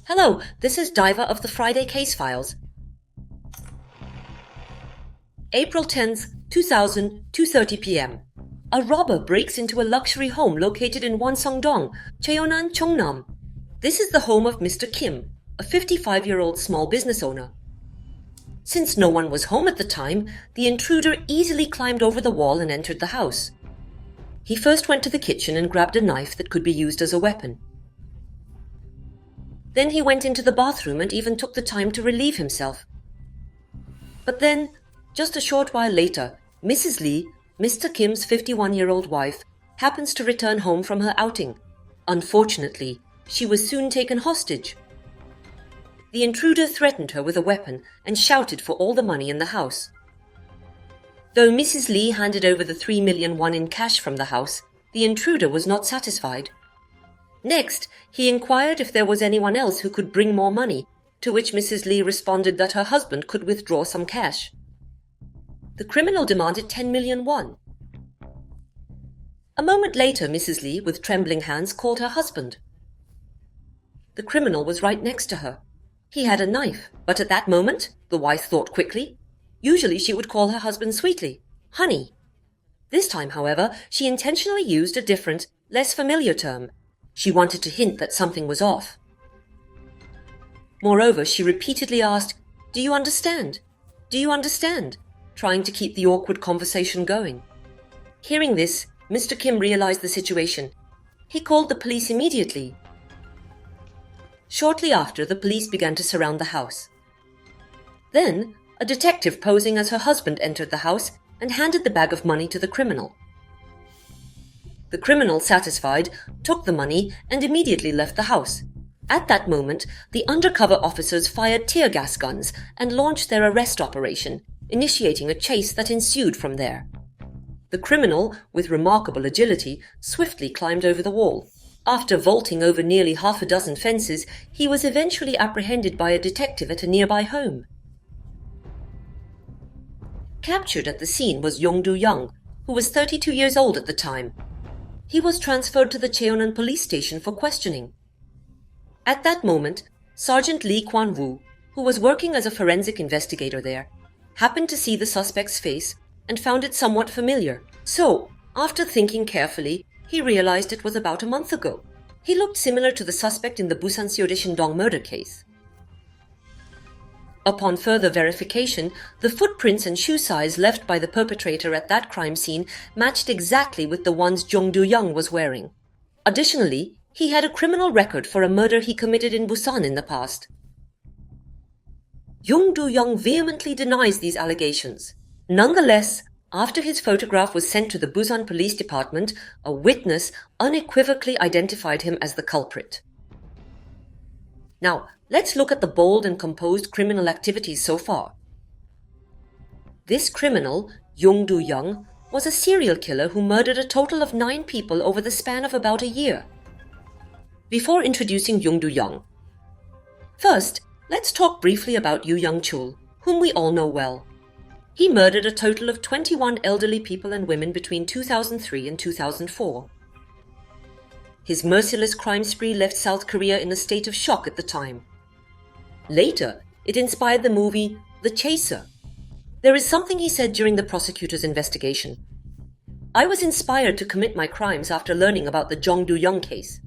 Hello, this is Diva of the Friday Case Files. April 10th, 2000, 2:30 p.m. A robber breaks into a luxury home located in Wonseongdong, Cheonan, Cheongnam. This is the home of Mr. Kim, a 55-year-old small business owner. Since no one was home at the time, the intruder easily climbed over the wall and entered the house. He first went to the kitchen and grabbed a knife that could be used as a weapon. Then he went into the bathroom and even took the time to relieve himself. But then, just a short while later, Mrs. Lee, Mr. Kim's 51-year-old wife, happens to return home from her outing. Unfortunately, she was soon taken hostage. The intruder threatened her with a weapon and shouted for all the money in the house. Though Mrs. Lee handed over the 3 million won in cash from the house, the intruder was not satisfied. Next, he inquired if there was anyone else who could bring more money, to which Mrs. Lee responded that her husband could withdraw some cash. The criminal demanded 10 million won. A moment later, Mrs. Lee, with trembling hands, called her husband. The criminal was right next to her. He had a knife, but at that moment, the wife thought quickly. Usually she would call her husband sweetly, honey. This time, however, she intentionally used a different, less familiar term. She wanted to hint that something was off. Moreover, she repeatedly asked, "Do you understand? Do you understand?" trying to keep the awkward conversation going. Hearing this, Mr. Kim realized the situation. He called the police immediately. Shortly after, the police began to surround the house. Then, a detective posing as her husband entered the house and handed the bag of money to the criminal. The criminal, satisfied, took the money and immediately left the house. At that moment, the undercover officers fired tear gas guns and launched their arrest operation, initiating a chase that ensued from there. The criminal, with remarkable agility, swiftly climbed over the wall. After vaulting over nearly half a dozen fences, he was eventually apprehended by a detective at a nearby home. Captured at the scene was Doo-yeong, who was 32 years old at the time. He was transferred to the Cheonan police station for questioning. At that moment, Sergeant Lee Kwan-woo, who was working as a forensic investigator there, happened to see the suspect's face and found it somewhat familiar. So, after thinking carefully, he realized it was about a month ago. He looked similar to the suspect in the Busan Seo-dae-shin-dong murder case. Upon further verification, the footprints and shoe size left by the perpetrator at that crime scene matched exactly with the ones Doo-yeong was wearing. Additionally, he had a criminal record for a murder he committed in Busan in the past. Doo-yeong vehemently denies these allegations. Nonetheless, after his photograph was sent to the Busan Police Department, a witness unequivocally identified him as the culprit. Now, let's look at the bold and composed criminal activities so far. This criminal, Doo-yeong, was a serial killer who murdered a total of 9 people over the span of about a year. Before introducing Doo-yeong, first, let's talk briefly about Yoo Young-chul, whom we all know well. He murdered a total of 21 elderly people and women between 2003 and 2004. His merciless crime spree left South Korea in a state of shock at the time. Later, it inspired the movie The Chaser. There is something he said during the prosecutor's investigation. "I was inspired to commit my crimes after learning about the Jeong Doo-yeong case."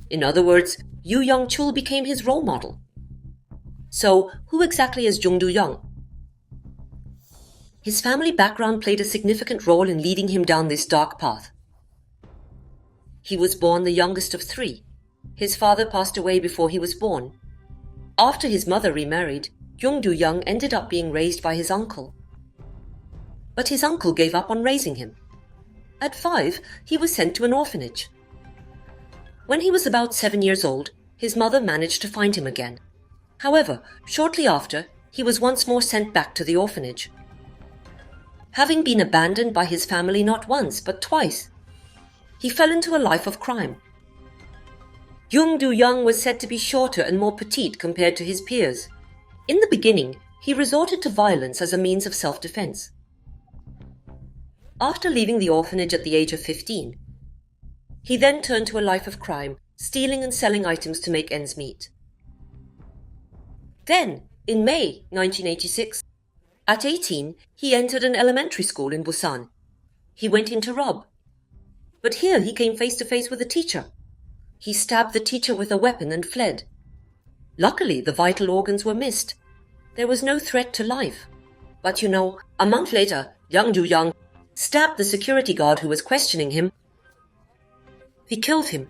In other words, Yoo Young-chul became his role model. So, who exactly is Jeong Doo-yeong? His family background played a significant role in leading him down this dark path. He was born the youngest of 3. His father passed away before he was born. After his mother remarried, Jeong Doo-yeong ended up being raised by his uncle. But his uncle gave up on raising him. At 5, he was sent to an orphanage. When he was about 7 years old, his mother managed to find him again. However, shortly after, he was once more sent back to the orphanage. Having been abandoned by his family not once but twice, he fell into a life of crime. Jeong Doo-yeong was said to be shorter and more petite compared to his peers. In the beginning, he resorted to violence as a means of self-defense. After leaving the orphanage at the age of 15, he then turned to a life of crime, stealing and selling items to make ends meet. Then, in May 1986, at 18, he entered an elementary school in Busan. He went in to rob. But here he came face to face with a teacher. He stabbed the teacher with a weapon and fled. Luckily, the vital organs were missed. There was no threat to life. But a month later, young Doo-yeong stabbed the security guard who was questioning him. He killed him.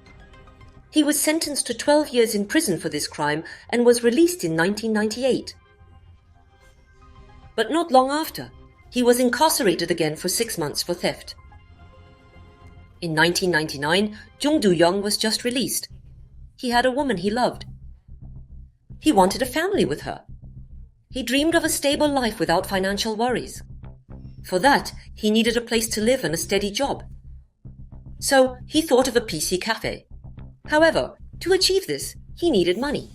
He was sentenced to 12 years in prison for this crime and was released in 1998. But not long after, he was incarcerated again for 6 months for theft. In 1999, Jung Doo-yeong was just released. He had a woman he loved. He wanted a family with her. He dreamed of a stable life without financial worries. For that, he needed a place to live and a steady job. So he thought of a PC cafe. However, to achieve this, he needed money.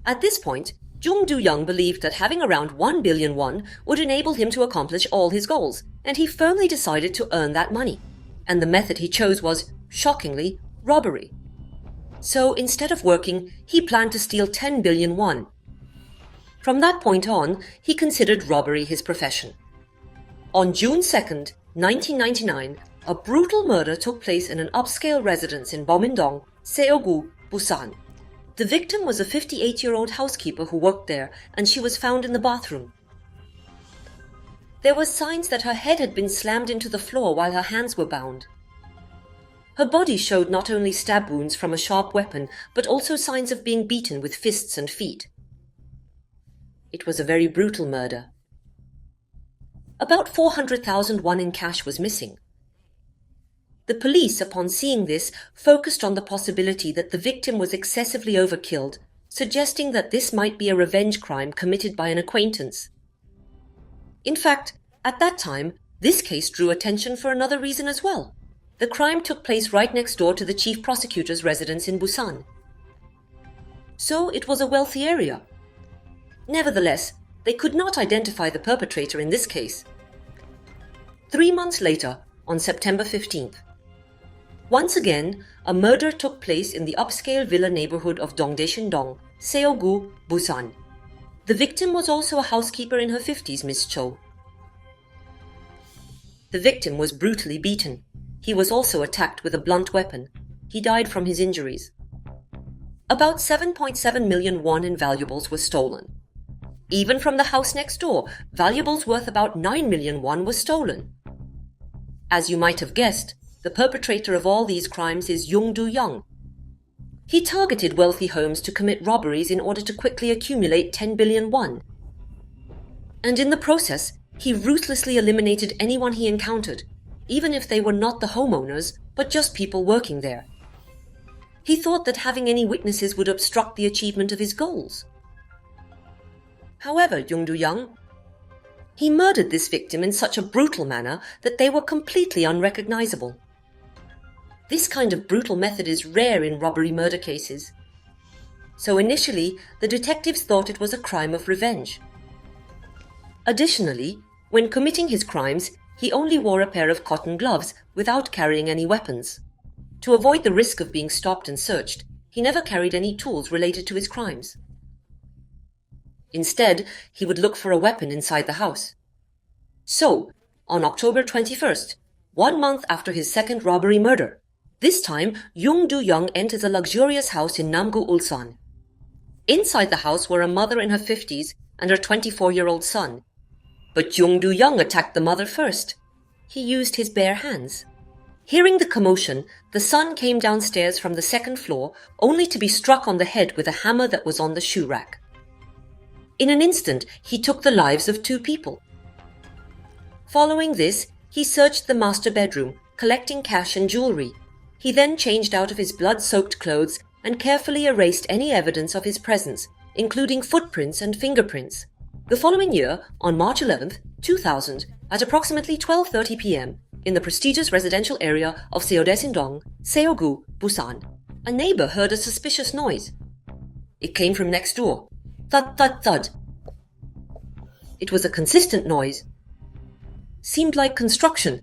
At this point, Jung Doo-yeong believed that having around 1 billion won would enable him to accomplish all his goals, and he firmly decided to earn that money. And the method he chose was, shockingly, robbery. So instead of working, he planned to steal 10 billion won. From that point on, he considered robbery his profession. On June 2nd, 1999, a brutal murder took place in an upscale residence in Bomindong, Seogu, Busan. The victim was a 58-year-old housekeeper who worked there, and she was found in the bathroom. There were signs that her head had been slammed into the floor while her hands were bound. Her body showed not only stab wounds from a sharp weapon, but also signs of being beaten with fists and feet. It was a very brutal murder. About 400,000 won in cash was missing. The police, upon seeing this, focused on the possibility that the victim was excessively overkilled, suggesting that this might be a revenge crime committed by an acquaintance. In fact, at that time, this case drew attention for another reason as well. The crime took place right next door to the chief prosecutor's residence in Busan. So it was a wealthy area. Nevertheless, they could not identify the perpetrator in this case. 3 months later, on September 15th, once again, a murder took place in the upscale villa neighborhood of Dongdae-shin-dong, Seogu, Busan. The victim was also a housekeeper in her 50s, Miss Cho. The victim was brutally beaten. He was also attacked with a blunt weapon. He died from his injuries. About 7.7 million won in valuables were stolen. Even from the house next door, valuables worth about 9 million won were stolen. As you might have guessed, the perpetrator of all these crimes is Jung Doo-yeong. He targeted wealthy homes to commit robberies in order to quickly accumulate 10 billion won. And in the process, he ruthlessly eliminated anyone he encountered, even if they were not the homeowners, but just people working there. He thought that having any witnesses would obstruct the achievement of his goals. However, Jung Doo-yeong, he murdered this victim in such a brutal manner that they were completely unrecognizable. This kind of brutal method is rare in robbery-murder cases. So initially, the detectives thought it was a crime of revenge. Additionally, when committing his crimes, he only wore a pair of cotton gloves without carrying any weapons. To avoid the risk of being stopped and searched, he never carried any tools related to his crimes. Instead, he would look for a weapon inside the house. So, on October 21st, 1 month after his second robbery murder, this time, Jung Doo-yeong enters a luxurious house in Namgu, Ulsan. Inside the house were a mother in her 50s and her 24-year-old son. But Jung Doo-yeong attacked the mother first. He used his bare hands. Hearing the commotion, the son came downstairs from the second floor, only to be struck on the head with a hammer that was on the shoe rack. In an instant, he took the lives of 2 people. Following this, he searched the master bedroom, collecting cash and jewelry. He then changed out of his blood-soaked clothes and carefully erased any evidence of his presence, including footprints and fingerprints. The following year, on March 11, 2000, at approximately 12:30 p.m., in the prestigious residential area of Seodae-sindong, Seogu, Busan, a neighbor heard a suspicious noise. It came from next door. Thud, thud, thud. It was a consistent noise. Seemed like construction,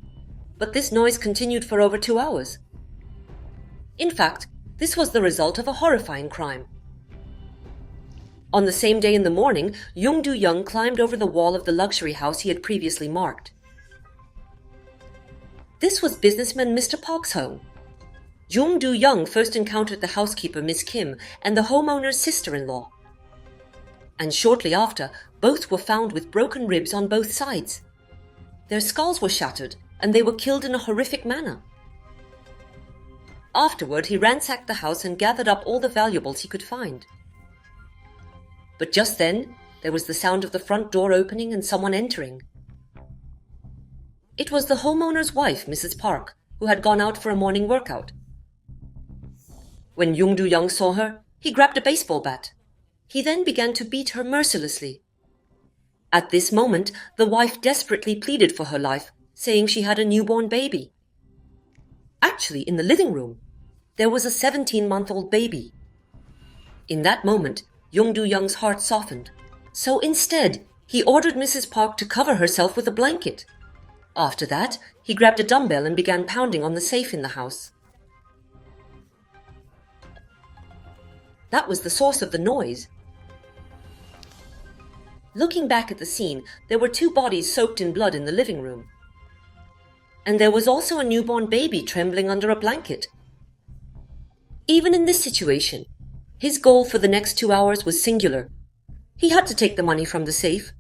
but this noise continued for over 2 hours. In fact, This was the result of a horrifying crime. On the same day in the morning, Doo-yeong climbed over the wall of the luxury house he had previously marked. This was businessman Mr. Park's home. Doo-yeong first encountered the housekeeper Miss Kim and the homeowner's sister-in-law. And shortly after, both were found with broken ribs on both sides. Their skulls were shattered, and they were killed in a horrific manner. Afterward, he ransacked the house and gathered up all the valuables he could find. But just then, there was the sound of the front door opening and someone entering. It was the homeowner's wife, Mrs. Park, who had gone out for a morning workout. When Doo-yeong saw her, he grabbed a baseball bat. He then began to beat her mercilessly. At this moment, the wife desperately pleaded for her life, saying she had a newborn baby. Actually, in the living room, there was a 17-month-old baby. In that moment, Doo-yeong's heart softened. So instead, he ordered Mrs. Park to cover herself with a blanket. After that, he grabbed a dumbbell and began pounding on the safe in the house. That was the source of the noise. Looking back at the scene, there were 2 bodies soaked in blood in the living room. And there was also a newborn baby trembling under a blanket. Even in this situation, his goal for the next 2 hours was singular. He had to take the money from the safe.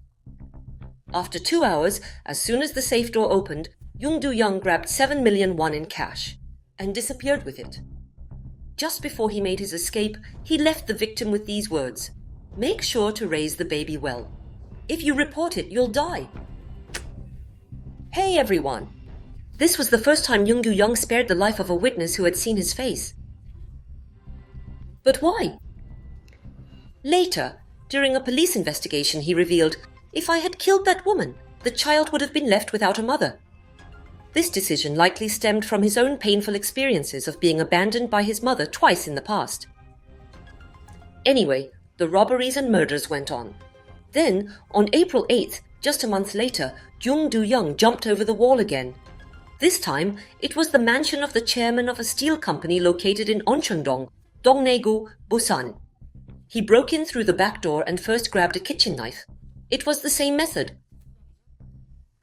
After 2 hours, as soon as the safe door opened, Doo-yeong grabbed 7 million won in cash and disappeared with it. Just before he made his escape, he left the victim with these words: "Make sure to raise the baby well. If you report it, you'll die." Hey everyone! This was the first time Doo-yeong spared the life of a witness who had seen his face. But why? Later, during a police investigation, he revealed, "If I had killed that woman, the child would have been left without a mother." This decision likely stemmed from his own painful experiences of being abandoned by his mother twice in the past. Anyway, the robberies and murders went on. Then, on April 8th, just a month later, Doo-yeong jumped over the wall again. This time, it was the mansion of the chairman of a steel company located in Oncheon-dong, Dongnae-gu, Busan. He broke in through the back door and first grabbed a kitchen knife. It was the same method.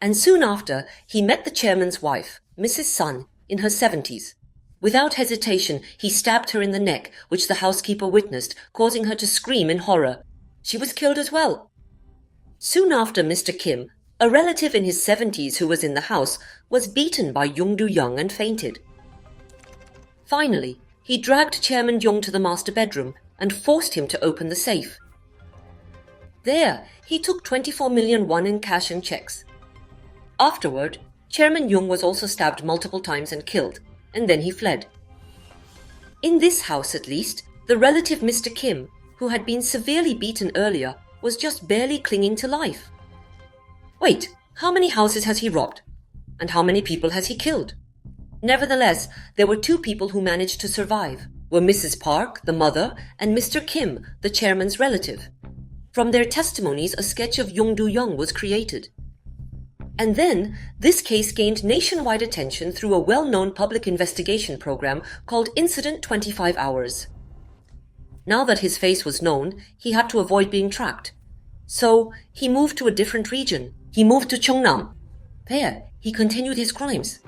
And soon after, he met the chairman's wife, Mrs. Sun, in her 70s. Without hesitation, he stabbed her in the neck, which the housekeeper witnessed, causing her to scream in horror. She was killed as well. Soon after, Mr. Kim, a relative in his 70s who was in the house, was beaten by Doo-yeong and fainted. Finally, he dragged Chairman Jeong to the master bedroom and forced him to open the safe. There, he took 24 million won in cash and checks. Afterward, Chairman Jeong was also stabbed multiple times and killed, and then he fled. In this house, at least, the relative Mr. Kim, who had been severely beaten earlier, was just barely clinging to life. Wait, how many houses has he robbed? And how many people has he killed? Nevertheless, there were 2 people who managed to survive, were Mrs. Park, the mother, and Mr. Kim, the chairman's relative. From their testimonies, a sketch of Doo-yeong was created. And then, this case gained nationwide attention through a well-known public investigation program called Incident 25 Hours. Now that his face was known, he had to avoid being tracked. So, he moved to a different region. He moved to Cheongnam. There, he continued his crimes.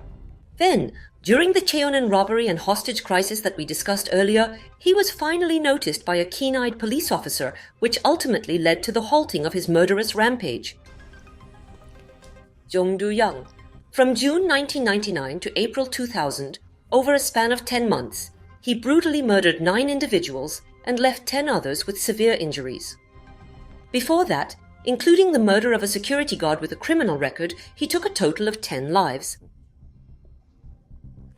Then, during the Cheonan robbery and hostage crisis that we discussed earlier, he was finally noticed by a keen-eyed police officer, which ultimately led to the halting of his murderous rampage. Jeong Doo-yeong. From June 1999 to April 2000, over a span of 10 months, he brutally murdered 9 individuals and left 10 others with severe injuries. Before that, including the murder of a security guard with a criminal record, he took a total of 10 lives.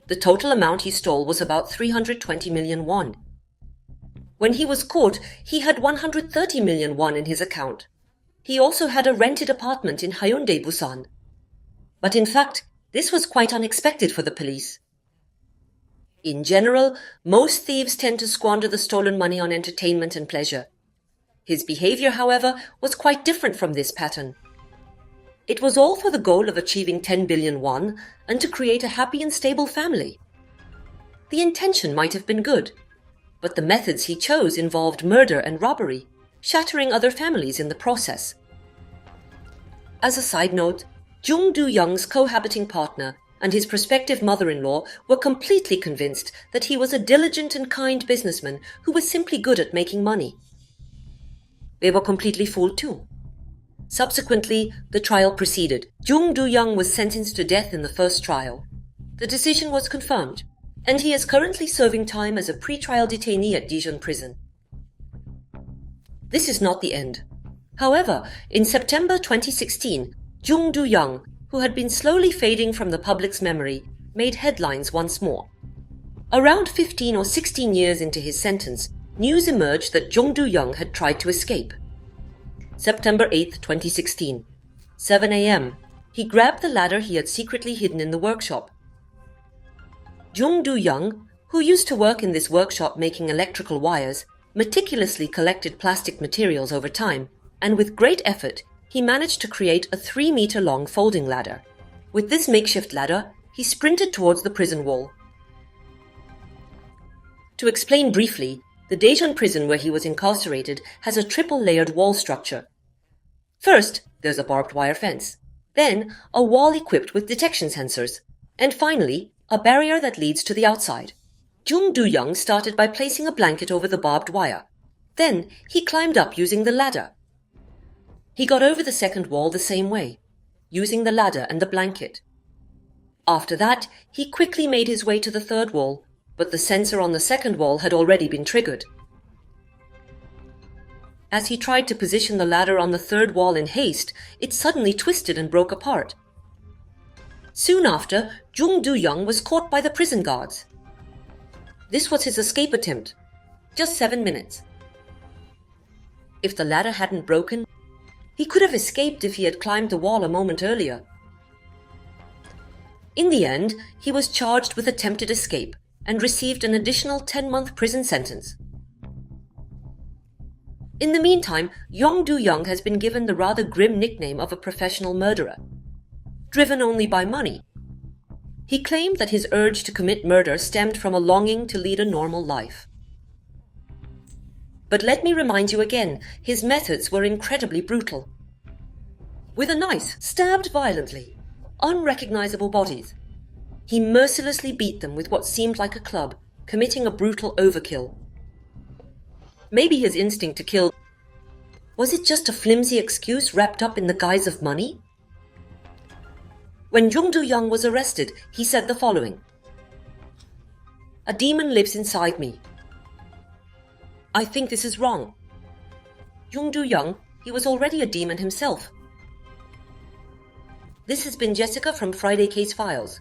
The total amount he stole was about 320 million won. When he was caught, he had 130 million won in his account. He also had a rented apartment in Haeundae, Busan. But in fact, this was quite unexpected for the police. In general, most thieves tend to squander the stolen money on entertainment and pleasure. His behavior, however, was quite different from this pattern. It was all for the goal of achieving 10 billion won and to create a happy and stable family. The intention might have been good, but the methods he chose involved murder and robbery, shattering other families in the process. As a side note, Doo-yeong's cohabiting partner and his prospective mother-in-law were completely convinced that he was a diligent and kind businessman who was simply good at making money. They were completely fooled too. Subsequently, the trial proceeded. Doo-yeong was sentenced to death in the first trial. The decision was confirmed, and he is currently serving time as a pre-trial detainee at Daejeon prison. This is not the end. However, in September 2016, Doo-yeong, who had been slowly fading from the public's memory, made headlines once more. Around 15 or 16 years into his sentence, news emerged that Doo-yeong had tried to escape. September 8, 2016, 7 a.m., he grabbed the ladder he had secretly hidden in the workshop. Doo-yeong, who used to work in this workshop making electrical wires, meticulously collected plastic materials over time, and with great effort, he managed to create a 3-meter-long folding ladder. With this makeshift ladder, he sprinted towards the prison wall. To explain briefly, the Daejeon prison where he was incarcerated has a triple-layered wall structure. First, there's a barbed wire fence. Then, a wall equipped with detection sensors. And finally, a barrier that leads to the outside. Doo-yeong started by placing a blanket over the barbed wire. Then, he climbed up using the ladder. He got over the second wall the same way, using the ladder and the blanket. After that, he quickly made his way to the third wall, but the sensor on the second wall had already been triggered. As he tried to position the ladder on the third wall in haste, it suddenly twisted and broke apart. Soon after, Doo-yeong was caught by the prison guards. This was his escape attempt. Just 7 minutes. If the ladder hadn't broken, he could have escaped if he had climbed the wall a moment earlier. In the end, he was charged with attempted escape and received an additional 10-month prison sentence. In the meantime, Doo-yeong has been given the rather grim nickname of a professional murderer, driven only by money. He claimed that his urge to commit murder stemmed from a longing to lead a normal life. But let me remind you again, his methods were incredibly brutal. With a knife, stabbed violently, unrecognizable bodies. He mercilessly beat them with what seemed like a club, committing a brutal overkill. Maybe his instinct to kill, was it just a flimsy excuse wrapped up in the guise of money? When Doo-yeong was arrested, he said the following: "A demon lives inside me. I think this is wrong." Doo-yeong, he was already a demon himself. This has been Jessica from Friday Case Files.